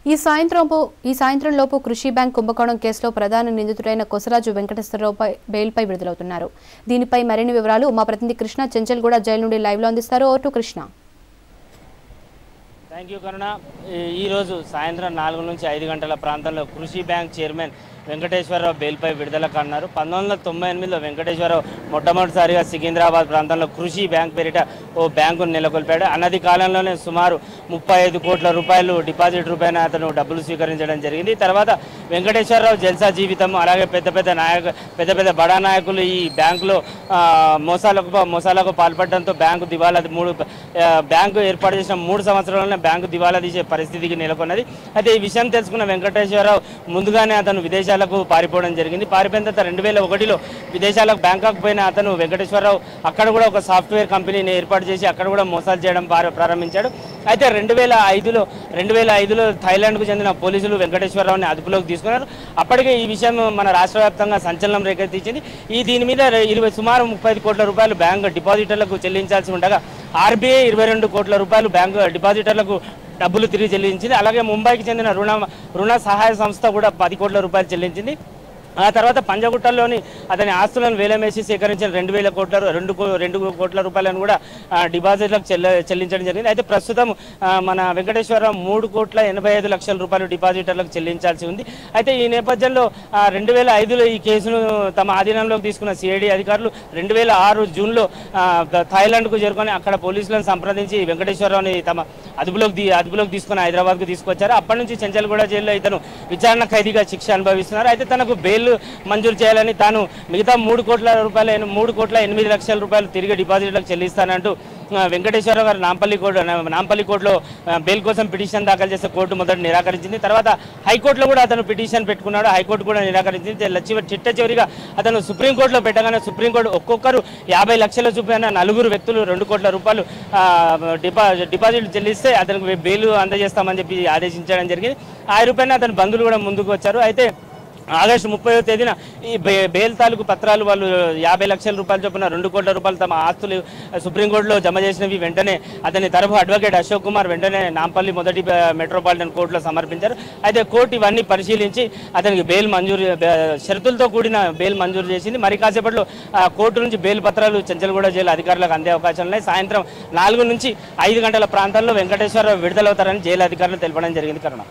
ఈ సాయంత్రంలోపు కృషి బ్యాంక్ కుంభకోణం కేసులో ప్రధాన నిందితుడైన కొసరాజు వెంకటేశ్వరరావుపై బెయిల్పై విడుదలవుతున్నారు. దీనిపై మరిన్ని వివరాలు మా ప్రతినిధి కృష్ణ చెంచల్గూడ జైలు నుండి లైవ్లో అందిస్తారు. ఓటు కృష్ణ. థ్యాంక్ యూ కరుణ. ఈరోజు సాయంత్రం 4 నుంచి 5 గంటల ప్రాంతంలో కృషి బ్యాంక్ చైర్మన్ వెంకటేశ్వరరావు బెయిల్పై విడుదల కానున్నారు. 1998లో వెంకటేశ్వరరావు మొట్టమొదటిసారిగా సికింద్రాబాద్ ప్రాంతంలో కృషి బ్యాంక్ పేరిట ఓ బ్యాంకును నెలకొల్పాడు. అన్నది కాలంలోనే సుమారు 35 కోట్ల రూపాయలు డిపాజిట్ రూపాయన అతను డబ్బులు స్వీకరించడం జరిగింది. తర్వాత వెంకటేశ్వరరావు జల్సా జీవితం, అలాగే పెద్ద పెద్ద బడా నాయకులు ఈ బ్యాంకులో మోసాలకు పాల్పడడంతో బ్యాంకు దివాలా బ్యాంకు ఏర్పాటు చేసిన 3 సంవత్సరాల్లోనే బ్యాంకు దివాలా తీసే పరిస్థితికి నెలకొన్నది. అయితే ఈ విషయం తెలుసుకున్న వెంకటేశ్వరరావు ముందుగానే అతను విదేశాలకు పారిపోవడం జరిగింది. పారిపోయిన తర్వాత 2001లో విదేశాలకు బ్యాంకాక్ పోయిన అతను వెంకటేశ్వరరావు అక్కడ కూడా ఒక సాఫ్ట్వేర్ కంపెనీని ఏర్పాటు చేసి అక్కడ కూడా మోసాలు చేయడం ప్రారంభించాడు. అయితే 2005లో థాయిలాండ్కు చెందిన పోలీసులు వెంకటేశ్వరరావుని అదుపులోకి తీసుకున్నారు. అప్పటికే ఈ విషయం మన రాష్ట్ర వ్యాప్తంగా సంచలనం రేకెత్తించింది. దీని మీద సుమారు 35 కోట్ల రూపాయలు బ్యాంకు డిపాజిటర్లకు చెల్లించాల్సి ఉండగా ఆర్బీఐ 22 కోట్ల రూపాయలు బ్యాంకు డిపాజిటర్లకు డబ్బులు తిరిగి చెల్లించింది. అలాగే ముంబైకి చెందిన రుణ సహాయ సంస్థ కూడా 10 కోట్ల రూపాయలు చెల్లించింది. ఆ తర్వాత పంజగుట్టల్లోని అతని ఆస్తులను వేలమేసి సేకరించిన 2 కోట్ల రూపాయలను కూడా డిపాజిట్లకు చెల్లించడం జరిగింది. అయితే ప్రస్తుతం మన వెంకటేశ్వరరావు 3,85,00,000 రూపాయలు డిపాజిటర్లకు చెల్లించాల్సి ఉంది. అయితే ఈ నేపథ్యంలో 2005లో ఈ కేసును తమ ఆధీనంలోకి తీసుకున్న సిఐడి అధికారులు 2006 జూన్లో థాయిలాండ్కు చేరుకొని అక్కడ పోలీసులను సంప్రదించి వెంకటేశ్వరరావుని తమ అదుపులోకి తీసుకుని హైదరాబాద్కు తీసుకొచ్చారు. అప్పటి నుంచి చెంచల్గూడ జైల్లో ఇతను విచారణ ఖైదీగా శిక్ష అనుభవిస్తున్నారు. అయితే తనకు బెయిల్ మంజూరు చేయాలని తాను మిగతా 3,08,00,000 రూపాయలు తిరిగి డిపాజిట్లకు చెల్లిస్తానంటూ వెంకటేశ్వరరావు గారు నాంపల్లి కోర్టులో బెయిల్ కోసం పిటిషన్ దాఖలు చేసే కోర్టు మొదట నిరాకరించింది. తర్వాత హైకోర్టులో కూడా అతను పిటిషన్ పెట్టుకున్నాడు. హైకోర్టు కూడా నిరాకరించింది. చిట్ట చివరిగా అతను సుప్రీంకోర్టులో పెట్టగానే సుప్రీంకోర్టు ఒక్కొక్కరు 50 లక్షల చొప్పున 4 వ్యక్తులు 2 కోట్ల రూపాయలు డిపాజిట్ చెల్లిస్తే అతనికి బెయిల్ అందజేస్తామని చెప్పి ఆదేశించడం జరిగింది. ఆ రూపాయన అతని బంధువులు కూడా ముందుకు వచ్చారు. అయితే ఆగస్టు 30వ తేదీన ఈ బెయిల్ తాలూకు పత్రాలు వాళ్ళు 50 లక్షల రూపాయలు చొప్పున 2 కోట్ల రూపాయలు తమ ఆస్తులు సుప్రీంకోర్టులో జమ చేసినవి వెంటనే అతని తరఫు అడ్వకేట్ అశోక్ కుమార్ వెంటనే నాంపల్లి మొదటి మెట్రోపాలిటన్ కోర్టులో సమర్పించారు. అయితే కోర్టు ఇవన్నీ పరిశీలించి అతనికి బెయిల్ షరతులతో కూడిన బెయిల్ మంజూరు చేసింది. మరి కాసేపట్లో కోర్టు నుంచి బెయిల్ పత్రాలు చెంచల్గూడ జైలు అధికారులకు అందే అవకాశాలు ఉన్నాయి. సాయంత్రం 4 నుంచి 5 గంటల ప్రాంతాల్లో వెంకటేశ్వరరావు విడుదలవుతారని జైలు అధికారులు తెలపడం జరిగింది. కరుణ.